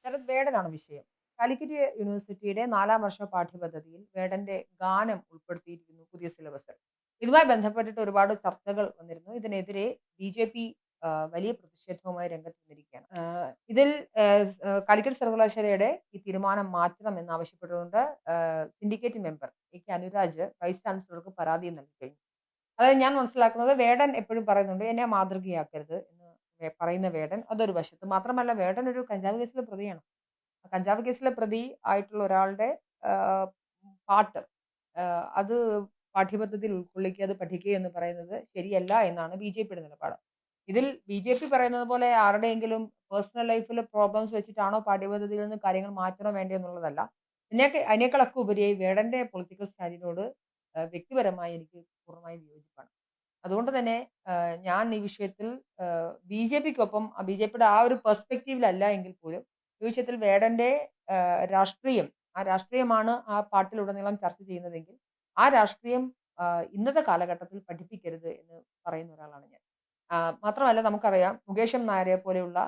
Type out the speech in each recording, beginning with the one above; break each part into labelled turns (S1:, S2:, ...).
S1: ശരത് വേടനാണ് വിഷയം. കാലിക്കറ്റ് യൂണിവേഴ്സിറ്റിയുടെ 4-ാം വർഷ പാഠ്യപദ്ധതിയിൽ വേടന്റെ ഗാനം ഉൾപ്പെടുത്തിയിരിക്കുന്നു പുതിയ സിലബസിൽ. ഇതുമായി ബന്ധപ്പെട്ടിട്ട് ഒരുപാട് ചർച്ചകൾ വന്നിരുന്നു. ഇതിനെതിരെ ബിജെപി വലിയ പ്രതിഷേധവുമായി രംഗത്ത് വന്നിരിക്കുകയാണ്. ഇതിൽ കാലിക്കറ്റ് സർവകലാശാലയുടെ ഈ തീരുമാനം മാറ്റണം എന്നാവശ്യപ്പെട്ടുകൊണ്ട് syndicate member A K. Anuraj vice ചാൻസലർക്ക് പരാതി നൽകിക്കഴിഞ്ഞു. അതായത് ഞാൻ മനസ്സിലാക്കുന്നത് വേടൻ എപ്പോഴും പറയുന്നുണ്ട് എന്നെ മാതൃകയാക്കരുത് എന്ന് പറയുന്ന വേടൻ അതൊരു വശത്ത്. മാത്രമല്ല വേടൻ ഒരു കഞ്ചാവ് കേസിലെ പ്രതിയാണ്. കഞ്ചാവ് കേസിലെ പ്രതി ആയിട്ടുള്ള ഒരാളുടെ ആഹ്, പാട്ട് അത് പാഠ്യപദ്ധതിയിൽ ഉൾക്കൊള്ളിക്കുക, അത് പഠിക്കുക എന്ന് പറയുന്നത് ശരിയല്ല എന്നാണ് ബിജെപിയുടെ നിലപാട്. ഇതിൽ ബിജെപി പറയുന്നത് പോലെ ആരുടെയെങ്കിലും പേഴ്സണൽ ലൈഫിൽ പ്രോബ്ലംസ് വെച്ചിട്ടാണോ പാഠ്യപദ്ധതിയിൽ നിന്ന് കാര്യങ്ങൾ മാറ്റണോ വേണ്ടയോ എന്നുള്ളതല്ല. അതിനേക്കാളൊക്കെ ഉപരിയായി വേടന്റെ പൊളിറ്റിക്കൽ സ്റ്റാൻഡിനോട് വ്യക്തിപരമായി എനിക്ക് പൂർണ്ണമായും വിയോജിപ്പാണ്. അതുകൊണ്ട് തന്നെ ഞാൻ ഈ വിഷയത്തിൽ ബിജെപിക്കൊപ്പം ബിജെപിയുടെ ആ ഒരു പെർസ്പെക്റ്റീവിലല്ല എങ്കിൽ പോലും ഈ വിഷയത്തിൽ വേടന്റെ രാഷ്ട്രീയം, ആ രാഷ്ട്രീയമാണ് ആ പാട്ടിലുടനീളം ചർച്ച ചെയ്യുന്നതെങ്കിൽ, ആ രാഷ്ട്രീയം ഇന്നത്തെ കാലഘട്ടത്തിൽ പഠിപ്പിക്കരുത് എന്ന് പറയുന്ന ഒരാളാണ് ഞാൻ. മാത്രമല്ല നമുക്കറിയാം മുകേഷ് എം നായരെ പോലെയുള്ള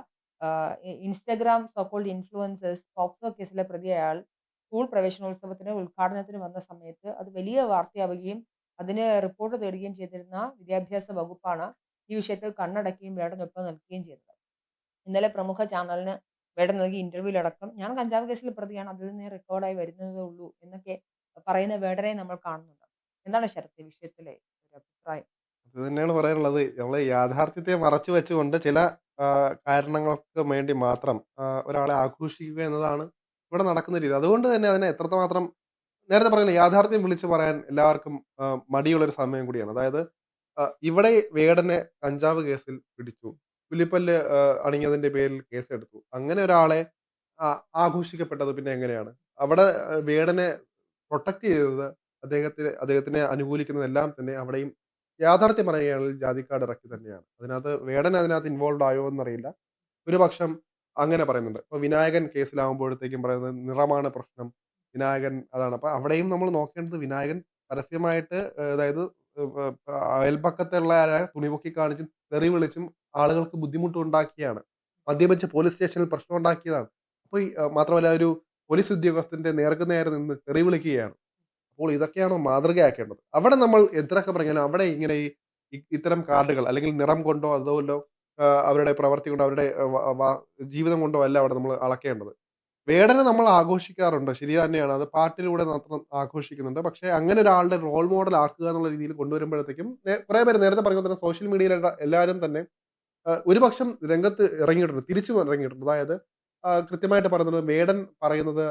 S1: Instagram so called influencers POCSO കേസിലെ പ്രതി അയാൾ സ്കൂൾ പ്രവേശനോത്സവത്തിന് ഉദ്ഘാടനത്തിന് വന്ന സമയത്ത് അത് വലിയ വാർത്തയാവുകയും അതിന് റിപ്പോർട്ട് തേടുകയും ചെയ്തിരുന്ന വിദ്യാഭ്യാസ വകുപ്പാണ് ഈ വിഷയത്തിൽ കണ്ണടക്കുകയും വേടനൊപ്പം നിൽക്കുകയും ചെയ്തത്. ഇന്നലെ പ്രമുഖ ചാനലിന് വേടൻ നൽകിയ ഇന്റർവ്യൂവിലടക്കം ഞാൻ കഞ്ചാവ് കേസിൽ പ്രതിയാണ് അതിൽ നിന്ന് റെക്കോർഡായി വരുന്നതേ ഉള്ളൂ എന്നൊക്കെ പറയുന്ന വേടനെ നമ്മൾ കാണുന്നുണ്ട്. എന്താണ് ശരത്ത് ഈ വിഷയത്തിലെ ഒരു അഭിപ്രായം?
S2: അത് തന്നെയാണ് പറയാനുള്ളത്. നമ്മള് യാഥാർത്ഥ്യത്തെ മറച്ചു വെച്ചുകൊണ്ട് ചില കാരണങ്ങൾക്ക് വേണ്ടി മാത്രം ഒരാളെ ആഘോഷിക്കുക എന്നതാണ് ഇവിടെ നടക്കുന്ന രീതി. അതുകൊണ്ട് തന്നെ അതിനെ എത്രമാത്രം നേരത്തെ പറഞ്ഞില്ലേ യാഥാർത്ഥ്യം വിളിച്ചു പറയാൻ എല്ലാവർക്കും മടിയുള്ളൊരു സമയം കൂടിയാണ്. അതായത് ഇവിടെ വേടനെ കഞ്ചാവ് കേസിൽ പിടിച്ചു. പുലിപ്പല്ല് അണിഞ്ഞതിന്റെ പേരിൽ കേസെടുത്തു. അങ്ങനെ ഒരാളെ ആ ആഘോഷിക്കപ്പെട്ടത് പിന്നെ എങ്ങനെയാണ്? അവിടെ വേടനെ പ്രൊട്ടക്ട് ചെയ്തത് അദ്ദേഹത്തിനെ അനുകൂലിക്കുന്നതെല്ലാം തന്നെ അവിടെയും യാഥാർത്ഥ്യം പറയുകയാണെങ്കിൽ ജാതിക്കാട് ഇറക്കി തന്നെയാണ്. അതിനകത്ത് ഇൻവോൾവ്ഡ് ആയോ എന്നറിയില്ല. ഒരുപക്ഷം അങ്ങനെ പറയുന്നുണ്ട്. ഇപ്പൊ വിനായകൻ കേസിലാകുമ്പോഴത്തേക്കും പറയുന്നത് നിറമാണ് പ്രശ്നം. വിനായകൻ അതാണ്. അപ്പൊ അവിടെയും നമ്മൾ നോക്കേണ്ടത് വിനായകൻ പരസ്യമായിട്ട് അതായത് അയൽപക്കത്തുള്ള ആളെ തുണിപൊക്കി കാണിച്ചും തെറി വിളിച്ചും ആളുകൾക്ക് ബുദ്ധിമുട്ടുണ്ടാക്കിയാണ്. മദ്യപിച്ച് പോലീസ് സ്റ്റേഷനിൽ പ്രശ്നമുണ്ടാക്കിയതാണ്. അപ്പൊ ഈ മാത്രമല്ല ഒരു പോലീസ് ഉദ്യോഗസ്ഥന്റെ നേർക്ക് നേരെ നിന്ന് തെറി വിളിക്കുകയാണ്. അപ്പോൾ ഇതൊക്കെയാണോ മാതൃകയാക്കേണ്ടത്? അവിടെ നമ്മൾ എത്രയൊക്കെ പറഞ്ഞാലും അവിടെ ഇങ്ങനെ ഇത്തരം കാർഡുകൾ അല്ലെങ്കിൽ നിറം കൊണ്ടോ അതുപോലോ അവരുടെ പ്രവൃത്തി കൊണ്ടോ അവരുടെ ജീവിതം കൊണ്ടോ അല്ല അവിടെ നമ്മൾ അളക്കേണ്ടത്. വേടനെ നമ്മൾ ആഘോഷിക്കാറുണ്ട്. ശരി തന്നെയാണ്. അത് പാട്ടിലൂടെ മാത്രം ആഘോഷിക്കുന്നുണ്ട്. പക്ഷേ അങ്ങനെ ഒരാളുടെ റോൾ മോഡൽ ആക്കുക എന്നുള്ള രീതിയിൽ കൊണ്ടുവരുമ്പോഴത്തേക്കും കുറെ പേര് നേരത്തെ പറഞ്ഞ പോലെ തന്നെ സോഷ്യൽ മീഡിയയിലുള്ള എല്ലാവരും തന്നെ ഒരുപക്ഷം രംഗത്ത് ഇറങ്ങിയിട്ടുണ്ട്. തിരിച്ചും ഇറങ്ങിയിട്ടുണ്ട്. അതായത് കൃത്യമായിട്ട് പറയുന്നത് വേടൻ പറയുന്നത്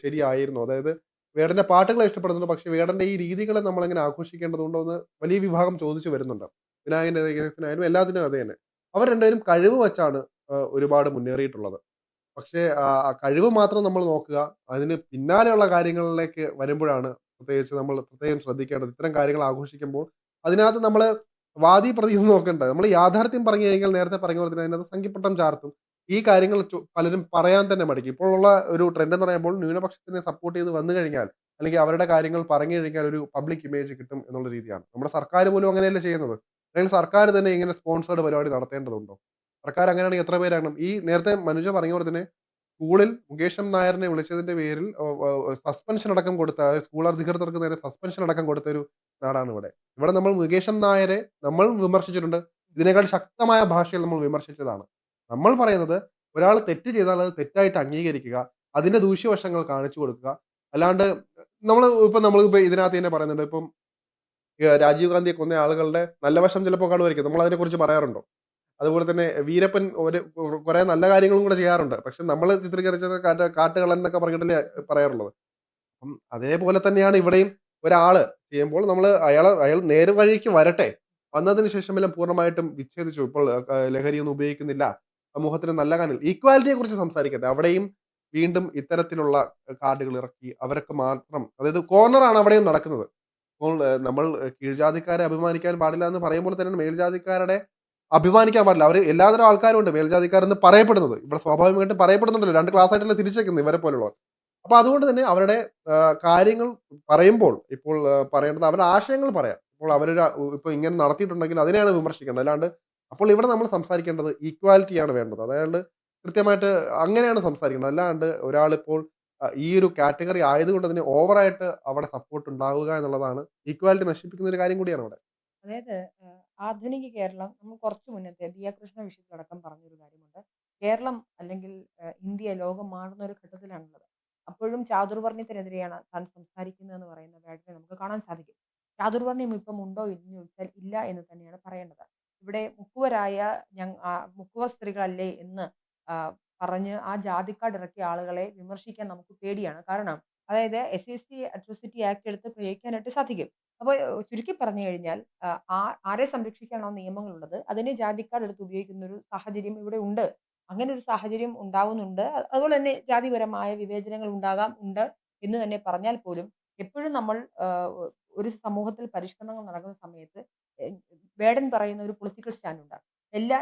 S2: ശരിയായിരുന്നു. അതായത് വേടന്റെ പാട്ടുകളെ ഇഷ്ടപ്പെടുന്നുണ്ട്. പക്ഷേ വേടന്റെ ഈ രീതികളെ നമ്മളെങ്ങനെ ആഘോഷിക്കേണ്ടതുണ്ടോ എന്ന് വലിയ വിഭാഗം ചോദിച്ചു വരുന്നുണ്ട്. വിനായകന്റെ കേസിനായാലും എല്ലാത്തിനും അത് തന്നെ. അവർ രണ്ടുപേരും കഴിവ് വെച്ചാണ് ഒരുപാട് മുന്നേറിയിട്ടുള്ളത്. പക്ഷേ ആ കഴിവ് മാത്രം നമ്മൾ നോക്കുക. അതിന് പിന്നാലെയുള്ള കാര്യങ്ങളിലേക്ക് വരുമ്പോഴാണ് പ്രത്യേകിച്ച് നമ്മൾ പ്രത്യേകം ശ്രദ്ധിക്കേണ്ടത്. ഇത്തരം കാര്യങ്ങൾ ആഘോഷിക്കുമ്പോൾ അതിനകത്ത് നമ്മള് വാദി പ്രതിയൊന്നും നോക്കണ്ട. നമ്മൾ യാഥാർത്ഥ്യം പറഞ്ഞു കഴിഞ്ഞാൽ നേരത്തെ പറഞ്ഞ പോലെ തന്നെ അതിനകത്ത് സംഖ്യപ്പട്ടം ചാർത്തും. ഈ കാര്യങ്ങൾ പലരും പറയാൻ തന്നെ മടിക്കും. ഇപ്പോഴുള്ള ഒരു ട്രെൻഡ് എന്ന് പറയുമ്പോൾ ന്യൂനപക്ഷത്തിനെ സപ്പോർട്ട് ചെയ്ത് വന്നു കഴിഞ്ഞാൽ അല്ലെങ്കിൽ അവരുടെ കാര്യങ്ങൾ പറഞ്ഞു കഴിഞ്ഞാൽ ഒരു പബ്ലിക് ഇമേജ് കിട്ടും എന്നുള്ള രീതിയാണ്. നമ്മുടെ സർക്കാർ പോലും അങ്ങനെയല്ലേ ചെയ്യുന്നത്. അല്ലെങ്കിൽ സർക്കാർ തന്നെ ഇങ്ങനെ സ്പോൺസേർഡ് പരിപാടി നടത്തേണ്ടതുണ്ടോ? സർക്കാർ അങ്ങനെയാണെങ്കിൽ എത്ര പേരാകണം? ഈ നേരത്തെ മനുജ പറഞ്ഞ പോലെ തന്നെ സ്കൂളിൽ മുകേഷ് എം നായരിനെ വിളിച്ചതിന്റെ പേരിൽ സസ്പെൻഷൻ അടക്കം കൊടുത്ത സ്കൂൾ അധികൃതർക്ക് നേരെ സസ്പെൻഷൻ അടക്കം കൊടുത്ത ഒരു നാടാണ് ഇവിടെ. ഇവിടെ നമ്മൾ മുകേഷ് എം നായരെ നമ്മൾ വിമർശിച്ചിട്ടുണ്ട്. ഇതിനേക്കാൾ ശക്തമായ ഭാഷയിൽ നമ്മൾ വിമർശിച്ചതാണ്. നമ്മൾ പറയുന്നത് ഒരാൾ തെറ്റ് ചെയ്താൽ അത് തെറ്റായിട്ട് അംഗീകരിക്കുക. അതിന്റെ ദൂഷ്യവശങ്ങൾ കാണിച്ചു കൊടുക്കുക. അല്ലാണ്ട് നമ്മളിപ്പോ ഇതിനകത്ത് തന്നെ പറയുന്നുണ്ട്. ഇപ്പം രാജീവ് ഗാന്ധിയെ കൊന്ന ആളുകളുടെ നല്ല വശം ചിലപ്പോൾ കാണുമായിരിക്കും. നമ്മൾ അതിനെക്കുറിച്ച് പറയാറുണ്ടോ? അതുപോലെ തന്നെ വീരപ്പൻ കുറെ നല്ല കാര്യങ്ങളും കൂടെ ചെയ്യാറുണ്ട്. പക്ഷെ നമ്മള് ചിത്രീകരിച്ചത് കാട്ടുകള്ളൻ എന്നൊക്കെ പറഞ്ഞിട്ടല്ലേ പറയാറുള്ളത്. അപ്പം അതേപോലെ തന്നെയാണ് ഇവിടെയും ഒരാള് ചെയ്യുമ്പോൾ നമ്മള് അയാൾ നേർവഴിക്ക് വരട്ടെ. വന്നതിന് ശേഷം എല്ലാം പൂർണ്ണമായിട്ടും വിച്ഛേദിച്ചു. ഇപ്പോൾ ലഹരിയൊന്നും ഉപയോഗിക്കുന്നില്ല. സമൂഹത്തിന് നല്ല കാര്യങ്ങൾ ഈക്വാലിറ്റിയെ കുറിച്ച് സംസാരിക്കട്ടെ. അവിടെയും വീണ്ടും ഇത്തരത്തിലുള്ള കാർഡുകൾ ഇറക്കി അവരൊക്കെ മാത്രം അതായത് കോർണറാണ് അവിടെയും നടക്കുന്നത്. അപ്പോൾ നമ്മൾ കീഴ്ജാതിക്കാരെ അഭിമാനിക്കാൻ പാടില്ല എന്ന് പറയുമ്പോൾ തന്നെയാണ് മേൽജാതിക്കാരുടെ അഭിമാനിക്കാൻ പാടില്ല. അവര് എല്ലാതരം ആൾക്കാരും ഉണ്ട് മേൽജാതിക്കാരെന്ന് പറയപ്പെടുന്നത്. ഇവിടെ സ്വാഭാവികമായിട്ടും പറയപ്പെടുന്നുണ്ടല്ലോ. 2 ക്ലാസ്സായിട്ടല്ലേ തിരിച്ചേക്കുന്നത് ഇവരെ പോലുള്ളവർ. അപ്പൊ അതുകൊണ്ട് തന്നെ അവരുടെ കാര്യങ്ങൾ പറയുമ്പോൾ ഇപ്പോൾ പറയേണ്ടത് അവരുടെ ആശയങ്ങൾ പറയാം. ഇപ്പോൾ ഇപ്പൊ ഇങ്ങനെ നടത്തിയിട്ടുണ്ടെങ്കിൽ അതിനെയാണ് വിമർശിക്കേണ്ടത്. അല്ലാണ്ട് അപ്പോൾ ഇവിടെ നമ്മൾ സംസാരിക്കേണ്ടത് ഈക്വാലിറ്റിയാണ് വേണ്ടത്. അതായത് കൃത്യമായിട്ട് അങ്ങനെയാണ് സംസാരിക്കേണ്ടത്. അല്ലാണ്ട് ഒരാളിപ്പോൾ ഈ ഒരു കാറ്റഗറി ആയതുകൊണ്ട് തന്നെ ഓവറായിട്ട് അവിടെ സപ്പോർട്ട് ഉണ്ടാവുക എന്നുള്ളതാണ് ഈക്വാലിറ്റി നശിപ്പിക്കുന്ന ഒരു കാര്യം കൂടിയാണ് അവിടെ.
S1: അതായത് ആധുനിക കേരളം നമ്മൾ കുറച്ച് മുന്നത്തെ ദിയാകൃഷ്ണ വിഷയത്തിലടക്കം പറഞ്ഞൊരു കാര്യമുണ്ട്. കേരളം അല്ലെങ്കിൽ ഇന്ത്യ ലോകം മാറുന്ന ഒരു ഘട്ടത്തിലാണുള്ളത്. അപ്പോഴും ചാതുർവർണ്ണയത്തിനെതിരെയാണ് താൻ സംസാരിക്കുന്നതെന്ന് പറയുന്ന വേടനെ നമുക്ക് കാണാൻ സാധിക്കും. ചാതുർവർണ്ണയം ഇപ്പം ഉണ്ടോ എന്ന് ചോദിച്ചാൽ ഇല്ല എന്ന് തന്നെയാണ് പറയേണ്ടത്. ഇവിടെ മുക്കുവരായ മുക്കുവ സ്ത്രീകളല്ലേ എന്ന് പറഞ്ഞ് ആ ജാതി കാർഡ് ഇറക്കിയ ആളുകളെ വിമർശിക്കാൻ നമുക്ക് പേടിയാണ്. കാരണം അതായത് എസ്.സി.എസ്.ടി അട്രോസിറ്റി ആക്ട് എടുത്ത് പ്രയോഗിക്കാനായിട്ട് സാധിക്കും. അപ്പോൾ ചുരുക്കി പറഞ്ഞു കഴിഞ്ഞാൽ ആരെ സംരക്ഷിക്കാനാണോ നിയമങ്ങളുള്ളത് അതിനെ ജാതിക്കാർ എടുത്ത് ഉപയോഗിക്കുന്ന ഒരു സാഹചര്യം ഇവിടെ ഉണ്ട്. അങ്ങനെ ഒരു സാഹചര്യം ഉണ്ടാവുന്നുണ്ട്. അതുപോലെ തന്നെ ജാതിപരമായ വിവേചനങ്ങൾ ഉണ്ട് എന്ന് തന്നെ പറഞ്ഞാൽ പോലും എപ്പോഴും നമ്മൾ ഒരു സമൂഹത്തിൽ പരിഷ്കരണങ്ങൾ നടക്കുന്ന സമയത്ത് എ വേടൻ പറയുന്ന ഒരു പൊളിറ്റിക്കൽ സ്റ്റാൻഡ് ഉണ്ട്.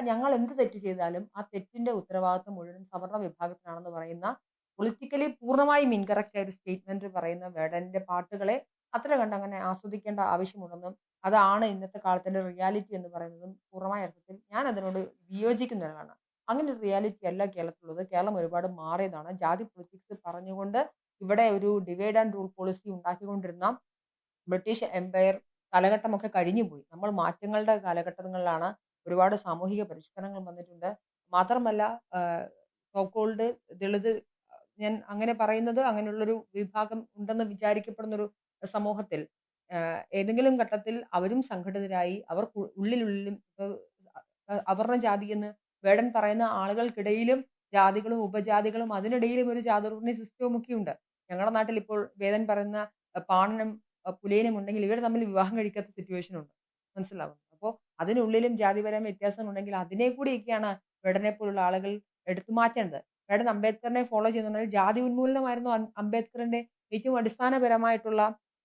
S1: ഞങ്ങൾ എന്ത് തെറ്റ് ചെയ്താലും ആ തെറ്റിന്റെ ഉത്തരവാദിത്വം മുഴുവനും സവർണ്ണ വിഭാഗത്തിനാണെന്ന് പറയുന്ന പൊളിറ്റിക്കലി പൂർണ്ണമായും ഇൻകറക്റ്റ് ആയ ഒരു സ്റ്റേറ്റ്മെന്റ് പറയുന്ന വേടന്റെ പാട്ടുകളെ അത്ര കണ്ട് അങ്ങനെ ആസ്വദിക്കേണ്ട ആവശ്യമുണ്ടെന്നും, അതാണ് ഇന്നത്തെ കാലത്തിന്റെ റിയാലിറ്റി എന്ന് പറയുന്നതും പൂർണ്ണമായ അർത്ഥത്തിൽ ഞാൻ അതിനോട് വിയോജിക്കുന്ന ഒരാളാണ്. അങ്ങനെ ഒരു റിയാലിറ്റി അല്ല കേരളത്തിലുള്ളത്. കേരളം ഒരുപാട് മാറിയതാണ്. ജാതി പൊളിറ്റിക്സ് പറഞ്ഞുകൊണ്ട് ഇവിടെ ഒരു ഡിവൈഡ് ആൻഡ് റൂൾ പോളിസി ഉണ്ടാക്കിക്കൊണ്ടിരുന്ന ബ്രിട്ടീഷ് എംപയർ കാലഘട്ടമൊക്കെ കഴിഞ്ഞുപോയി. നമ്മൾ മാറ്റങ്ങളുടെ കാലഘട്ടങ്ങളിലാണ്. ഒരുപാട് സാമൂഹിക പരിഷ്കരണങ്ങൾ വന്നിട്ടുണ്ട്. മാത്രമല്ല സോ കോൾഡ് ദളിത് ഞാൻ അങ്ങനെ പറയുന്നത് അങ്ങനെയുള്ളൊരു വിഭാഗം ഉണ്ടെന്ന് വിചാരിക്കപ്പെടുന്നൊരു സമൂഹത്തിൽ ഏതെങ്കിലും ഘട്ടത്തിൽ അവരും സംഘടിതരായി അവർ ഉള്ളിലുള്ളിലും അവർണ്ണ ജാതി എന്ന് വേടൻ പറയുന്ന ആളുകൾക്കിടയിലും ജാതികളും ഉപജാതികളും അതിനിടയിലും ഒരു ചാതുർവർണ്ണയ സിസ്റ്റവും ഒക്കെ ഉണ്ട്. ഞങ്ങളുടെ നാട്ടിൽ ഇപ്പോൾ വേദൻ പറയുന്ന പാണനും പുലയനും ഉണ്ടെങ്കിൽ ഇവർ തമ്മിൽ വിവാഹം കഴിക്കാത്ത സിറ്റുവേഷൻ ഉണ്ട്. മനസ്സിലാവുന്നു. അപ്പോൾ അതിനുള്ളിലും ജാതിപരമായ വ്യത്യാസം ഉണ്ടെങ്കിൽ അതിനെ കൂടിയൊക്കെയാണ് വേടനെ പോലുള്ള ആളുകൾ എടുത്തു മാറ്റേണ്ടത്. വേടൻ അംബേദ്കറിനെ ഫോളോ ചെയ്യുന്നുണ്ടെങ്കിൽ ജാതി ഉന്മൂലനമായിരുന്നു അംബേദ്കറിന്റെ ഏറ്റവും അടിസ്ഥാനപരമായിട്ടുള്ള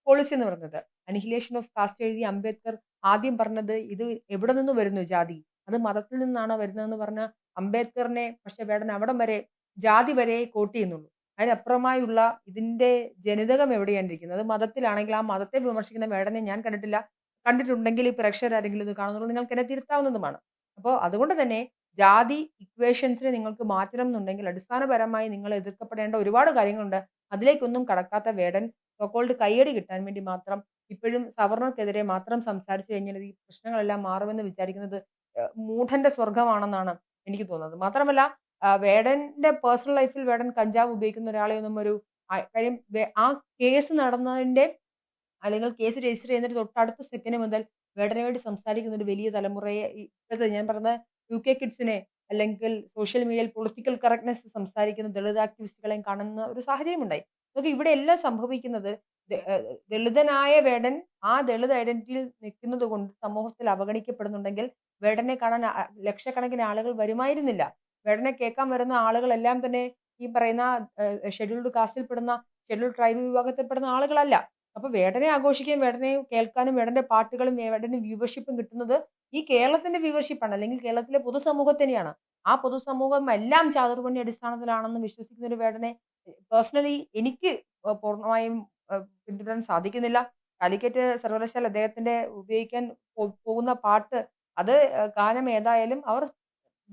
S1: പോളിസി എന്ന് പറയുന്നത്. അനിഹിലേഷൻ ഓഫ് കാസ്റ്റ് എഴുതിയ അംബേദ്കർ ആദ്യം പറഞ്ഞത് ഇത് എവിടെ നിന്ന് വരുന്നു ജാതി? അത് മതത്തിൽ നിന്നാണ് വരുന്നതെന്ന് പറഞ്ഞ അംബേദ്കറിനെ പക്ഷെ വേടൻ അവിടം വരെ ജാതി വരെ കോട്ട് ചെയ്യുന്നുള്ളൂ. അതിനപ്പുറമായുള്ള ഇതിന്റെ ജനിതകം എവിടെയാണ് ഇരിക്കുന്നത്? അത് മതത്തിലാണെങ്കിൽ ആ മതത്തെ വിമർശിക്കുന്ന വേടനെ ഞാൻ കണ്ടിട്ടില്ല. കണ്ടിട്ടുണ്ടെങ്കിൽ ഈ പ്രേക്ഷകരാരെങ്കിലും ഇത് കാണുന്നുള്ളൂ നിങ്ങൾക്ക് എന്നെ തിരുത്താവുന്നതുമാണ്. അപ്പോൾ അതുകൊണ്ട് തന്നെ ജാതി ഇക്വേഷൻസിനെ നിങ്ങൾക്ക് മാറ്റണം എന്നുണ്ടെങ്കിൽ അടിസ്ഥാനപരമായി നിങ്ങൾ എതിർക്കപ്പെടേണ്ട ഒരുപാട് കാര്യങ്ങളുണ്ട്. അതിലേക്കൊന്നും കടക്കാത്ത വേടൻ സോ കോൾഡ് കയ്യടി കിട്ടാൻ വേണ്ടി മാത്രം ഇപ്പോഴും സവർണ്ണർക്കെതിരെ മാത്രം സംസാരിച്ചു കഴിഞ്ഞാൽ ഈ പ്രശ്നങ്ങളെല്ലാം മാറുമെന്ന് വിചാരിക്കുന്നത് മൂഢന്റെ സ്വർഗ്ഗമാണെന്നാണ് എനിക്ക് തോന്നുന്നത്. മാത്രമല്ല വേടന്റെ പേഴ്സണൽ ലൈഫിൽ വേടൻ കഞ്ചാവ് ഉപയോഗിക്കുന്ന ഒരാളെയൊന്നും ഒരു കാര്യം ആ കേസ് നടന്നതിന്റെ അല്ലെങ്കിൽ കേസ് രജിസ്റ്റർ ചെയ്യുന്നതിന്റെ തൊട്ടടുത്ത സെക്കൻഡ് മുതൽ വേടന് വേണ്ടി സംസാരിക്കുന്ന ഒരു വലിയ തലമുറയെ ഇപ്പോഴത്തെ ഞാൻ പറഞ്ഞ യുകെ കിഡ്സിനെ അല്ലെങ്കിൽ സോഷ്യൽ മീഡിയയിൽ പൊളിറ്റിക്കൽ കറക്റ്റ്നെസ് സംസാരിക്കുന്ന ദളിത് ആക്ടിവിസ്റ്റുകളെയും കാണുന്ന ഒരു സാഹചര്യമുണ്ടായി. നോക്ക് ഇവിടെ എല്ലാം സംഭവിക്കുന്നത് ദളിതനായ വേടൻ ആ ദളിത് ഐഡന്റിറ്റിയിൽ നിൽക്കുന്നത് കൊണ്ട് സമൂഹത്തിൽ അവഗണിക്കപ്പെടുന്നുണ്ടെങ്കിൽ വേടനെ കാണാൻ ലക്ഷക്കണക്കിന് ആളുകൾ വരുമായിരുന്നില്ല. വേടനെ കേൾക്കാൻ വരുന്ന ആളുകളെല്ലാം തന്നെ ഈ പറയുന്ന ഷെഡ്യൂൾഡ് കാസ്റ്റിൽപ്പെടുന്ന ഷെഡ്യൂൾഡ് ട്രൈബ് വിഭാഗത്തിൽപ്പെടുന്ന ആളുകളല്ല. അപ്പൊ വേടനെ ആഘോഷിക്കുകയും വേടനെ കേൾക്കാനും വേടന്റെ പാട്ടുകളും വേടന് വ്യൂവർഷിപ്പും കിട്ടുന്നത് ഈ കേരളത്തിന്റെ വ്യൂവർഷിപ്പാണ്. അല്ലെങ്കിൽ കേരളത്തിലെ പൊതുസമൂഹത്തിനെയാണ്. ആ പൊതുസമൂഹം എല്ലാം ചാതുർവർണ്ണയ അടിസ്ഥാനത്തിലാണെന്ന് വിശ്വസിക്കുന്ന ഒരു വേടനെ പേഴ്സണലി എനിക്ക് പൂർണ്ണമായും പിന്തുടരാൻ സാധിക്കുന്നില്ല. കാലിക്കറ്റ് സർവകലാശാല അദ്ദേഹത്തിന്റെ ഉപയോഗിക്കാൻ പോകുന്ന പാട്ട് അത് ഗാനം ഏതായാലും അവർ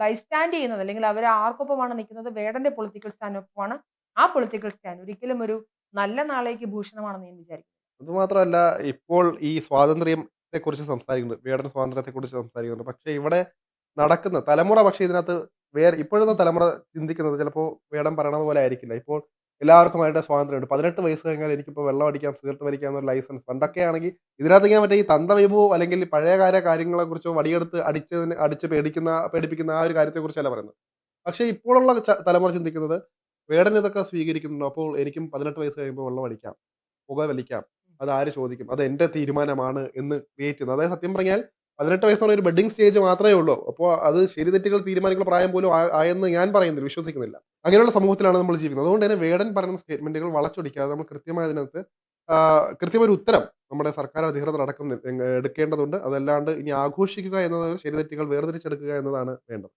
S1: ബൈസ്റ്റാൻഡ് ചെയ്യുന്നത് അല്ലെങ്കിൽ അവർ ആർക്കൊപ്പമാണ് നിൽക്കുന്നത് വേടന്റെ പൊളിറ്റിക്കൽ സ്റ്റാൻഡിനൊപ്പമാണ്. ആ പൊളിറ്റിക്കൽ സ്റ്റാൻഡ് ഒരിക്കലും ഒരു നല്ല നാളേക്ക് ഭൂഷണമാണെന്ന് ഞാൻ വിചാരിക്കുന്നു.
S2: അതുമാത്രമല്ല ഇപ്പോൾ ഈ സ്വാതന്ത്ര്യത്തെക്കുറിച്ച് സംസാരിക്കുന്നുണ്ട്. വിഘടന സ്വാതന്ത്ര്യത്തെക്കുറിച്ച് സംസാരിക്കുന്നുണ്ട്. പക്ഷേ ഇവിടെ നടക്കുന്ന തലമുറ പക്ഷേ ഇതിനകത്ത് ഇപ്പോഴത്തെ തലമുറ ചിന്തിക്കുന്നത് ചിലപ്പോൾ വേടൻ പറയണത് പോലെ ആയിരിക്കില്ല. ഇപ്പോൾ എല്ലാവർക്കും അവരുടെ സ്വാതന്ത്ര്യമുണ്ട്. 18 വയസ്സ് കഴിഞ്ഞാൽ എനിക്കിപ്പോൾ വെള്ളം അടിക്കാം, സിഗരറ്റ് വലിക്കാം എന്നൊരു ലൈസൻസ്. പണ്ടൊക്കെ ആണെങ്കിൽ ഇതിനകത്ത് ഇങ്ങനെ മറ്റേ ഈ തന്തവൈഭവോ അല്ലെങ്കിൽ പഴയകാല കാര്യങ്ങളെക്കുറിച്ചോ വടിയെടുത്ത് അടിച്ച് പേടിപ്പിക്കുന്ന ആ ഒരു കാര്യത്തെക്കുറിച്ചല്ല പറയുന്നത്. പക്ഷേ ഇപ്പോഴുള്ള തലമുറ ചിന്തിക്കുന്നത് വേടൻ ഇതൊക്കെ സ്വീകരിക്കുന്നുണ്ടോ അപ്പോൾ എനിക്കും 18 വയസ്സ് കഴിയുമ്പോൾ വെള്ളം അടിക്കാം, പുകവലിക്കാം. അതാര് ചോദിക്കും? അത് എന്റെ തീരുമാനമാണ് എന്ന് ക്രിയേറ്റ് ചെയ്യുന്നത്. അതായത് സത്യം പറഞ്ഞാൽ 18 വയസ്സുള്ള ഒരു ബഡ്ഡിംഗ് സ്റ്റേജ് മാത്രമേ ഉള്ളൂ. അപ്പോൾ അത് ശരി തെറ്റുകൾ തീരുമാനിക്കുന്ന പ്രായം പോലും ആയെന്ന് ഞാൻ പറയുന്നില്ല, വിശ്വസിക്കുന്നില്ല. അങ്ങനെയുള്ള സമൂഹത്തിലാണ് നമ്മൾ ജീവിക്കുന്നത്. അതുകൊണ്ട് തന്നെ വേടൻ പറയുന്ന സ്റ്റേറ്റ്മെന്റുകൾ വളച്ചൊടിക്കാതെ നമ്മൾ കൃത്യമായി അതിനകത്ത് കൃത്യമായ ഒരു ഉത്തരം നമ്മുടെ സർക്കാർ അധികൃതർ അടക്കം എടുക്കേണ്ടതുണ്ട്. അതല്ലാണ്ട് ഇനി ആഘോഷിക്കുക എന്നത് ശരി തെറ്റുകൾ വേർതിരിച്ചെടുക്കുക എന്നതാണ് വേണ്ടത്.